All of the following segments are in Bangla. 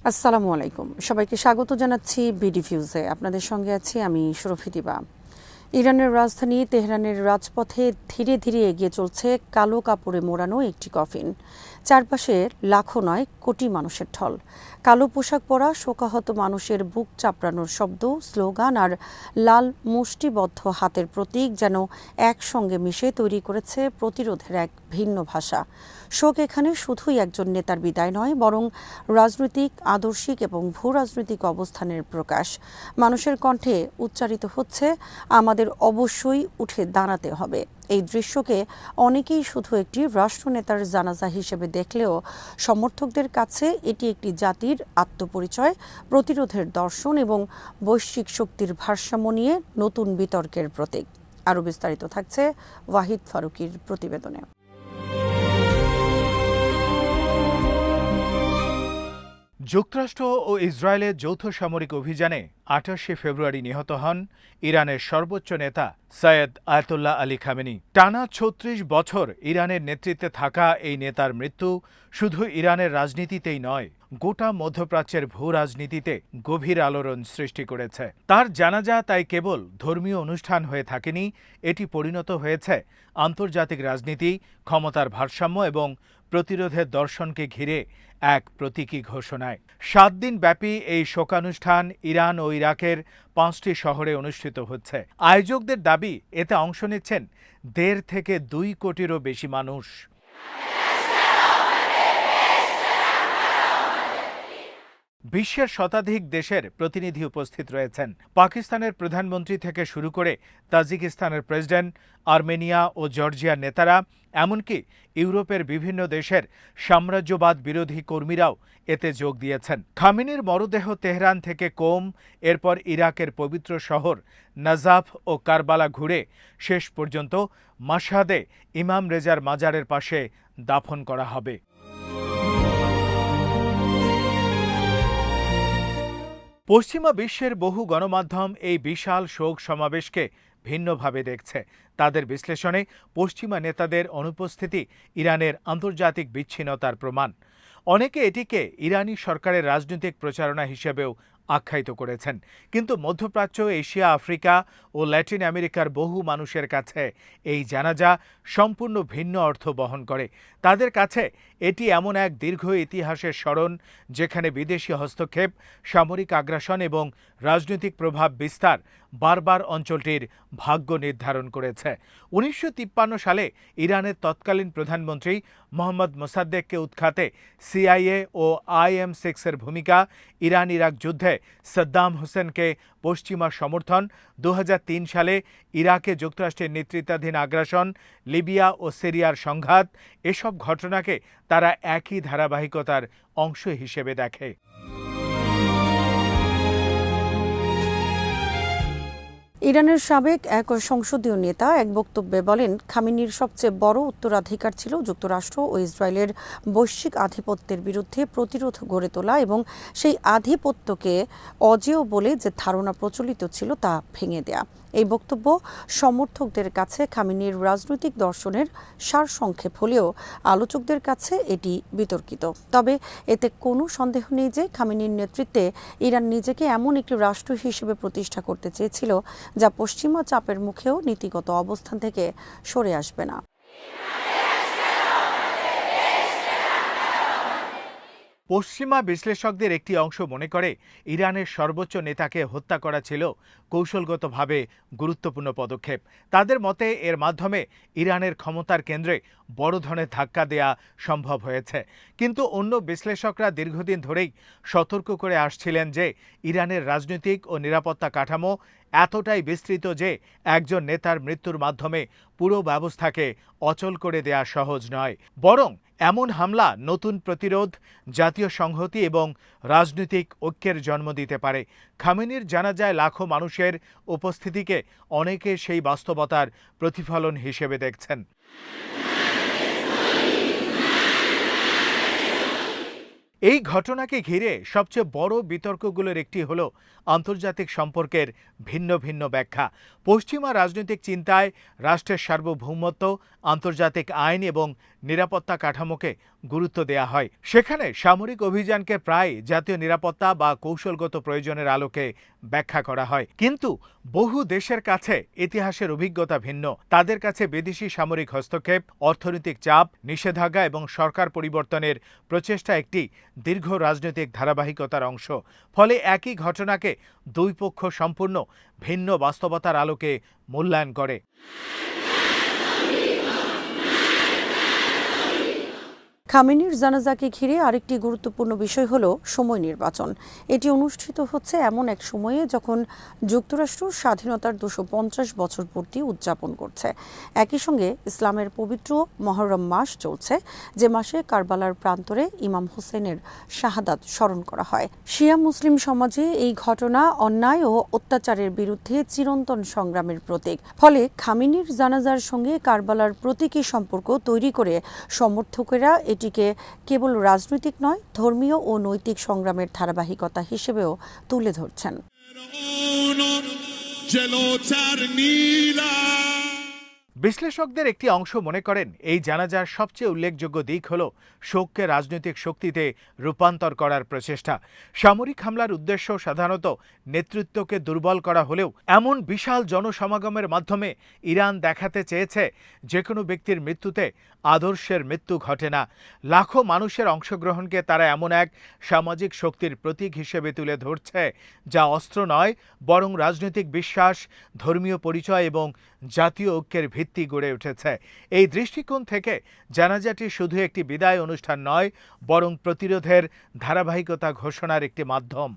আসসালামু আলাইকুম, সবাইকে স্বাগত জানাচ্ছি বিডি ফিউজে। আপনাদের সঙ্গে আছি আমি শরফি দিবা। ইরানের রাজধানী তেহরানের রাজপথে ধীরে ধীরে এগিয়ে চলছে কালো কাপড়ে মোড়ানো একটি কফিন। চারপাশে লাখো নয় কোটি মানুষের ঢল। কালো পোশাক পরা শোকাহত মানুষের বুক চাপড়ানোর শব্দ, স্লোগান আর লাল মুষ্টিবদ্ধ হাতের প্রতীক যেন একসঙ্গে মিশে তৈরি করেছে প্রতিরোধের এক ভিন্ন ভাষা। শোক এখানে শুধুই একজন নেতার বিদায় নয়, বরং রাজনৈতিক, আদর্শিক এবং ভূ রাজনৈতিক অবস্থানের প্রকাশ। মানুষের কণ্ঠে উচ্চারিত হচ্ছে, আমাদের অবশ্যই উঠে দাঁড়াতে হবে। এই দৃশ্যকে অনেকেই শুধু একটি রাষ্ট্রনেতার জানাজা হিসেবে দেখলেও সমর্থকদের কাছে এটি একটি জাতির আত্মপরিচয়, প্রতিরোধের দর্শন এবং বৈশ্বিক শক্তির ভারসাম্য নিয়ে নতুন বিতর্কের প্রতীক। আরও বিস্তারিত থাকছে ওয়াহিদ ফারুকীর প্রতিবেদনে। যুক্তরাষ্ট্র ও ইসরায়েলের যৌথ সামরিক অভিযানে ২৮শে ফেব্রুয়ারি নিহত হন ইরানের সর্বোচ্চ নেতা সৈয়দ আয়াতুল্লাহ আলী খামেনি। টানা ৩৬ বছর ইরানের নেতৃত্বে থাকা এই নেতার মৃত্যু শুধু ইরানের রাজনীতিতেই নয়, গোটা মধ্যপ্রাচ্যের ভূ রাজনীতিতে গভীর আলোড়ন সৃষ্টি করেছে। তার জানাজা তাই কেবল ধর্মীয় অনুষ্ঠান হয়ে থাকেনি, এটি পরিণত হয়েছে আন্তর্জাতিক রাজনীতি, ক্ষমতার ভারসাম্য এবং প্রতিরোধের দর্শনকে ঘিরে এক প্রতীকী ঘোষণায়। ৭ দিন ব্যাপী এই শোকানুষ্ঠান ইরান ও ইরাকের ৫টি শহরে অনুষ্ঠিত হচ্ছে। আয়োজকদের দাবি, এতে অংশ নিচ্ছেন ১.৫ থেকে ২ কোটিরও বেশি মানুষ। বিশ্বের শতাধিক দেশের প্রতিনিধি উপস্থিত রয়েছেন। পাকিস্তানের প্রধানমন্ত্রী থেকে শুরু করে তাজিকিস্তানের প্রেসিডেন্ট, আর্মেনিয়া ও জর্জিয়ার নেতারা, এমনকি ইউরোপের বিভিন্ন দেশের সাম্রাজ্যবাদ বিরোধী কর্মীরাও এতে যোগ দিয়েছেন। খামেনির মরদেহ তেহরান থেকে কোম, এরপর ইরাকের পবিত্র শহর নাজাফ ও কারবালা ঘুরে শেষ পর্যন্ত মাশহাদে ইমাম রেজার মাজারের পাশে দাফন করা হবে। পশ্চিমা বিশ্বের বহু গণমাধ্যম এই বিশাল শোক সমাবেশকে ভিন্নভাবে দেখছে। তাদের বিশ্লেষণে পশ্চিমা নেতাদের অনুপস্থিতি ইরানের আন্তর্জাতিক বিচ্ছিন্নতার প্রমাণ। অনেকে এটিকে ইরানি সরকারের রাজনৈতিক প্রচারণা হিসেবেও আখ্যায়িত করেছেন। কিন্তু মধ্যপ্রাচ্য, এশিয়া, আফ্রিকা ও ল্যাটিন আমেরিকার বহু মানুষের কাছে এই জানাজা সম্পূর্ণ ভিন্ন অর্থ বহন করে। তাদের কাছে এটি এমন এক দীর্ঘ ইতিহাসের স্মরণ, যেখানে বিদেশি হস্তক্ষেপ, সামরিক আগ্রাসন এবং রাজনৈতিক প্রভাব বিস্তার বারবার অঞ্চলটির ভাগ্য নির্ধারণ করেছে। ১৯৫৩ সালে ইরানের তৎকালীন প্রধানমন্ত্রী মোহাম্মদ মোসাদ্দেককে উৎখাতে সিআইএ ও IM-6 এর ভূমিকা, ইরান ইরাক যুদ্ধে সাদ্দাম হোসেনকে পশ্চিমা সমর্থন, ২০০৩ সালে ইরাকে যুক্তরাষ্ট্রের নেতৃত্বাধীন আগ্রাসন, লিবিয়া ও সিরিয়ার সংঘাত, এসব ঘটনাকে তারা একই ধারাবাহিকতার অংশ হিসেবে দেখে। ইরানের সাবেক এক সংসদীয় নেতা এক বক্তব্যে বলেন, খামেনির সবচেয়ে বড় উত্তরাধিকার ছিল যুক্তরাষ্ট্র ও ইসরায়েলের বৈশ্বিক আধিপত্যের বিরুদ্ধে প্রতিরোধ গড়ে তোলা এবং সেই আধিপত্যকে অজেয় বলে যে ধারণা প্রচলিত ছিল তা ভেঙে দেয়া। এই বক্তব্য সমর্থকদের কাছে খামেনির রাজনৈতিক দর্শনের সারসংক্ষেপ হলেও আলোচকদের কাছে এটি বিতর্কিত। তবে এতে কোনো সন্দেহ নেই যে খামেনির নেতৃত্বে ইরান নিজেকে এমন একটি রাষ্ট্র হিসেবে প্রতিষ্ঠা করতে চেয়েছিল যা পশ্চিমা চাপের মুখেও নীতিগত অবস্থান থেকে সরে আসবে না। পশ্চিমা বিশ্লেষকদের একটি অংশ মনে করে, ইরানের সর্বোচ্চ নেতাকে হত্যা করা ছিল কৌশলগতভাবে গুরুত্বপূর্ণ পদক্ষেপ। তাদের মতে এর মাধ্যমে ইরানের ক্ষমতার কেন্দ্রে বড় ধরনের ধাক্কা দেয়া সম্ভব হয়েছে। কিন্তু অন্য বিশ্লেষকরা দীর্ঘদিন ধরেই সতর্ক করে আসছিলেন যে ইরানের রাজনৈতিক ও নিরাপত্তা কাঠামো এতটাই বিস্তৃত যে একজন নেতার মৃত্যুর মাধ্যমে পুরো ব্যবস্থাকে অচল করে দেয়া সহজ নয়। বরং এমন হামলা নতুন প্রতিরোধ, জাতীয় সংহতি এবং রাজনৈতিক ঐক্যের জন্ম দিতে পারে। খামেনির জানাজায় লাখো মানুষের উপস্থিতিকে অনেকে সেই বাস্তবতার প্রতিফলন হিসেবে দেখছেন। এই ঘটনাকে ঘিরে সবচেয়ে বড় বিতর্কগুলোর একটি হল আন্তর্জাতিক সম্পর্কের ভিন্ন ভিন্ন ব্যাখ্যা। পশ্চিমা রাজনৈতিক চিন্তায় রাষ্ট্রের সার্বভৌমত্ব, আন্তর্জাতিক আইন এবং নিরাপত্তা কাঠামোকে গুরুত্ব দেয়া হয়। সেখানে সামরিক অভিযানকে প্রায় জাতীয় নিরাপত্তা বা কৌশলগত প্রয়োজনের আলোকে ব্যাখ্যা করা হয়। কিন্তু বহু দেশের কাছে ইতিহাসের অভিজ্ঞতা ভিন্ন। তাদের কাছে বিদেশি সামরিক হস্তক্ষেপ, অর্থনৈতিক চাপ, নিষেধাজ্ঞা এবং সরকার পরিবর্তনের প্রচেষ্টা একটি দীর্ঘ রাজনৈতিক ধারাবাহিকতার অংশ। ফলে একই ঘটনাকে দুই পক্ষ সম্পূর্ণ ভিন্ন বাস্তবতার আলোকে মূল্যায়ন করে। খামেনির জানাজাকে ঘিরে আরেকটি গুরুত্বপূর্ণ বিষয় হলো সময় নির্বাচন। এটি অনুষ্ঠিত হচ্ছে এমন এক সময়ে যখন যুক্তরাষ্ট্র স্বাধীনতার 250 বছর পূর্তি উদযাপন করছে। একই সঙ্গে ইসলামের পবিত্র মহররম মাস চলছে, যে মাসে কারবালার প্রান্তরে ইমাম হোসেনের শাহাদাত স্মরণ করা হয়। শিয়া মুসলিম সমাজে এই ঘটনা অন্যায় ও অত্যাচারের বিরুদ্ধে চিরন্তন সংগ্রামের প্রতীক। ফলে খামেনির জানাজার সঙ্গে কারবালার প্রতীকী সম্পর্ক তৈরি করে সমর্থকেরা এটিকে কেবল রাজনৈতিক নয়, ধর্মীয় ও নৈতিক সংগ্রামের ধারাবাহিকতা হিসেবেও তুলে ধরছেন। বিশ্লেষকদের একটি অংশ মনে করেন, এই জানাজার সবচেয়ে উল্লেখযোগ্য দিক হল শোককে রাজনৈতিক শক্তিতে রূপান্তর করার প্রচেষ্টা। সামরিক হামলার উদ্দেশ্য সাধারণত নেতৃত্বকে দুর্বল করা হলেও এমন বিশাল জনসমাগমের মাধ্যমে ইরান দেখাতে চেয়েছে যে কোনো ব্যক্তির মৃত্যুতে আদর্শের মৃত্যু ঘটে না। লাখো মানুষের অংশগ্রহণকে তারা এমন এক সামাজিক শক্তির প্রতীক হিসেবে তুলে ধরছে যা অস্ত্র নয়, বরং রাজনৈতিক বিশ্বাস, ধর্মীয় পরিচয় এবং জাতীয় ঐক্যের ভিত্তি গড়ে উঠেছে। এই দৃষ্টিকোণ থেকে জানাজাটি শুধু একটি বিদায় অনুষ্ঠান নয়, বরং প্রতিরোধের ধারাবাহিকতা ঘোষণার একটি মাধ্যম।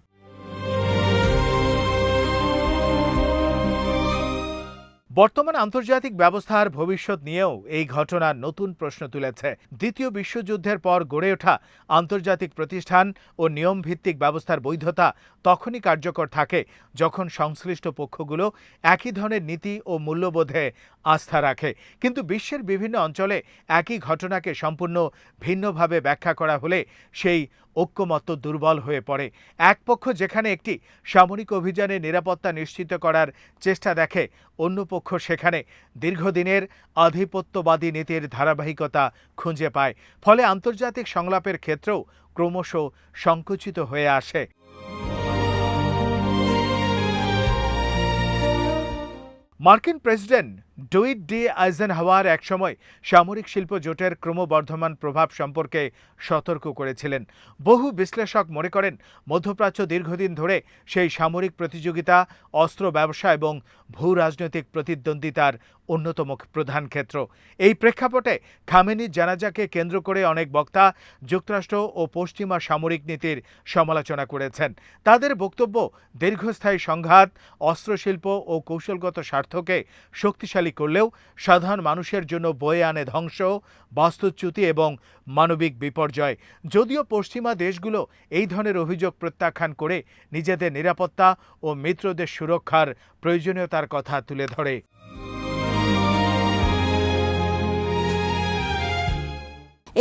বর্তমান আন্তর্জাতিক ব্যবস্থার ভবিষ্যৎ নিয়েও এই ঘটনা নতুন প্রশ্ন তুলেছে। দ্বিতীয় বিশ্বযুদ্ধের পর গড়ে ওঠা আন্তর্জাতিক প্রতিষ্ঠান ও নিয়মভিত্তিক ব্যবস্থার বৈধতা তখনই কার্যকর থাকে যখন সংশ্লিষ্ট পক্ষগুলো একই ধরনের নীতি ও মূল্যবোধে আস্থা রাখে। কিন্তু বিশ্বের বিভিন্ন অঞ্চলে একই ঘটনাকে সম্পূর্ণ ভিন্নভাবে ব্যাখ্যা করা হলে সেই ঐক্যমত্য দুর্বল হয়ে পড়ে। এক পক্ষ যেখানে একটি সামরিক অভিযানে নিরাপত্তা নিশ্চিত করার চেষ্টা দেখে, অন্য পক্ষ সেখানে দীর্ঘদিনের আধিপত্যবাদী নীতির ধারাবাহিকতা খুঁজে পায়। ফলে আন্তর্জাতিক সংলাপের ক্ষেত্রেও ক্রমশ সংকুচিত হয়ে আসে। মার্কিন প্রেসিডেন্ট ডুইট ডি আইজেনহাওয়ার একসময় সামরিক শিল্প জোটের ক্রমবর্ধমান প্রভাব সম্পর্কে সতর্ক করেছিলেন। বহু বিশ্লেষক মনে করেন, মধ্যপ্রাচ্য দীর্ঘদিন ধরে সেই সামরিক প্রতিযোগিতা, অস্ত্র ব্যবসা এবং ভূ রাজনৈতিক প্রতিদ্বন্দ্বিতার অন্যতম প্রধান ক্ষেত্র। এই প্রেক্ষাপটে খামেনির জানাজাকে কেন্দ্র করে অনেক বক্তা যুক্তরাষ্ট্র ও পশ্চিমা সামরিক নীতির সমালোচনা করেছেন। তাদের বক্তব্য, দীর্ঘস্থায়ী সংঘাত অস্ত্রশিল্প ও কৌশলগত স্বার্থকে শক্তিশালী করলেও সাধারণ মানুষের জন্য বয়ে আনে ধ্বংস, বাস্তুচ্যুতি এবং মানবিক বিপর্যয়। যদিও পশ্চিমা দেশগুলো এই ধরনের অভিযোগ প্রত্যাখ্যান করে নিজেদের নিরাপত্তা ও মিত্রদের সুরক্ষার প্রয়োজনীয়তার কথা তুলে ধরে।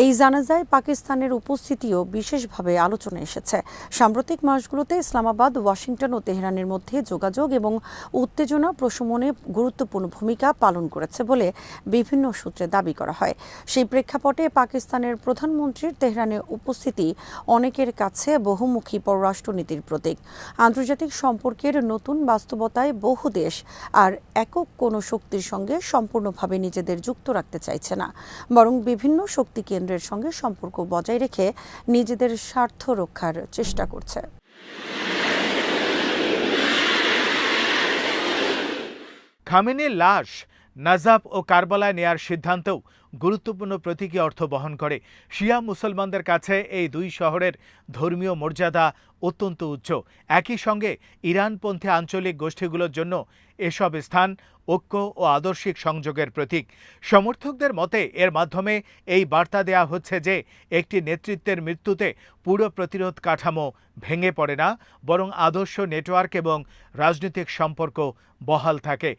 এই জানাজায় পাকিস্তানের উপস্থিতিও বিশেষভাবে আলোচনায় এসেছে। সাম্প্রতিক মাসগুলোতে ইসলামাবাদ, ওয়াশিংটন ও তেহরানের মধ্যে যোগাযোগ এবং উত্তেজনা প্রশমনে গুরুত্বপূর্ণ ভূমিকা পালন করেছে বলে বিভিন্ন সূত্রে দাবি করা হয়। সেই প্রেক্ষাপটে পাকিস্তানের প্রধানমন্ত্রীর তেহরানে উপস্থিতি অনেকের কাছে বহুমুখী পররাষ্ট্রনীতির প্রতীক। আন্তর্জাতিক সম্পর্কের নতুন বাস্তবতায় বহু দেশ আর একক কোনো শক্তির সঙ্গে সম্পূর্ণভাবে নিজেদের যুক্ত রাখতে চাইছে না, বরং বিভিন্ন শক্তি কেন্দ্রের সঙ্গে সম্পর্ক বজায় রেখে নিজেদের স্বার্থ রক্ষার চেষ্টা করছে। খামেনির লাশ নাজাফ ও কারবালায় নেয়ার সিদ্ধান্তও গুরুত্বপূর্ণ প্রতীকী অর্থ বহন করে। শিয়া মুসলমানদের কাছে এই দুই শহরের ধর্মীয় মর্যাদা অত্যন্ত উচ্চ। একই সঙ্গে ইরানপন্থী আঞ্চলিক গোষ্ঠীগুলোর জন্য এসব স্থান ঐক্য ও আদর্শিক সংযোগের প্রতীক। সমর্থকদের মতে এর মাধ্যমে এই বার্তা দেয়া হচ্ছে যে একটি নেতৃত্বের মৃত্যুতে পুরো প্রতিরোধ কাঠামো ভেঙে পড়ে না, বরং আদর্শ নেটওয়ার্ক এবং রাজনৈতিক সম্পর্ক বহাল থাকে।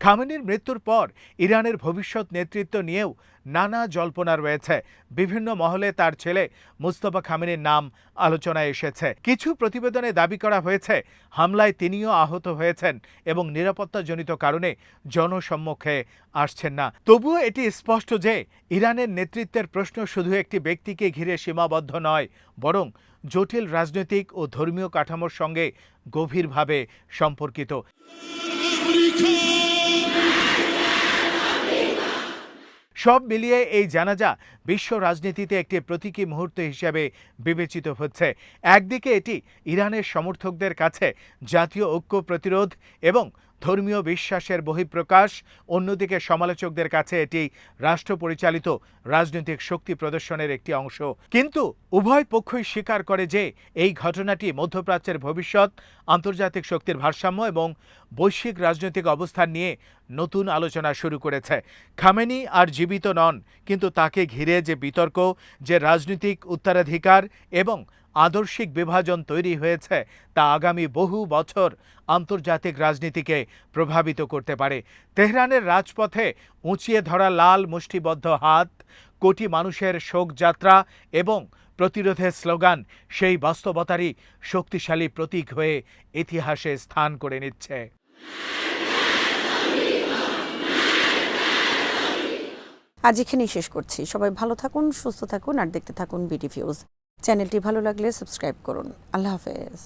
খামেনির মৃত্যুর পর ইরানের ভবিষ্যৎ নেতৃত্ব নিয়েও নানা জল্পনা রয়েছে। বিভিন্ন মহলে তার ছেলে মুস্তফা খামেনির নাম আলোচনায় এসেছে। কিছু প্রতিবেদনে দাবি করা হয়েছে হামলায় তিনিও আহত হয়েছেন এবং নিরাপত্তাজনিত কারণে জনসম্মুখে আসছেন না। তবুও এটি স্পষ্ট যে ইরানের নেতৃত্বের প্রশ্ন শুধু একটি ব্যক্তিকে ঘিরে সীমাবদ্ধ নয়, বরং জটিল রাজনৈতিক ও ধর্মীয় কাঠামোর সঙ্গে গভীরভাবে সম্পর্কিত। সব মিলিয়ে এই জানাজা বিশ্ব রাজনীতিতে একটি প্রতীকী মুহূর্ত হিসেবে বিবেচিত হচ্ছে। একদিকে এটি ইরানের সমর্থকদের কাছে জাতীয় ঐক্য প্রতিরোধ এবং ধর্মীয় বিশ্বাসের বহিঃপ্রকাশ, অন্যদিকে সমালোচকদের কাছে এটি রাষ্ট্র পরিচালিত রাজনৈতিক শক্তি প্রদর্শনের একটি অংশ। কিন্তু উভয় পক্ষই স্বীকার করে যে এই ঘটনাটি মধ্যপ্রাচ্যের ভবিষ্যৎ, আন্তর্জাতিক শক্তির ভারসাম্য এবং বৈশ্বিক রাজনৈতিক অবস্থান নিয়ে নতুন আলোচনা শুরু করেছে। খামেনি আর জীবিত নন, কিন্তু তাকে ঘিরে যে বিতর্ক, যে রাজনৈতিক উত্তরাধিকার এবং আদর্শিক বিভাজন তৈরি হয়েছে তা আগামী বহু বছর আন্তর্জাতিক রাজনীতিকে প্রভাবিত করতে পারে। তেহরানের রাজপথে উঁচিয়ে ধরা লাল মুষ্টিবদ্ধ হাত, কোটি মানুষের শোকযাত্রা এবং প্রতিরোধের স্লোগান সেই বাস্তবতারই শক্তিশালী প্রতীক হয়ে ইতিহাসে স্থান করে নিচ্ছে। আজ এখানেই শেষ করছি। সবাই ভালো থাকুন, সুস্থ থাকুন আর দেখতে থাকুন বিডি ভিউজ। চ্যানেলটি ভালো লাগলে সাবস্ক্রাইব করুন। আল্লাহ হাফেজ।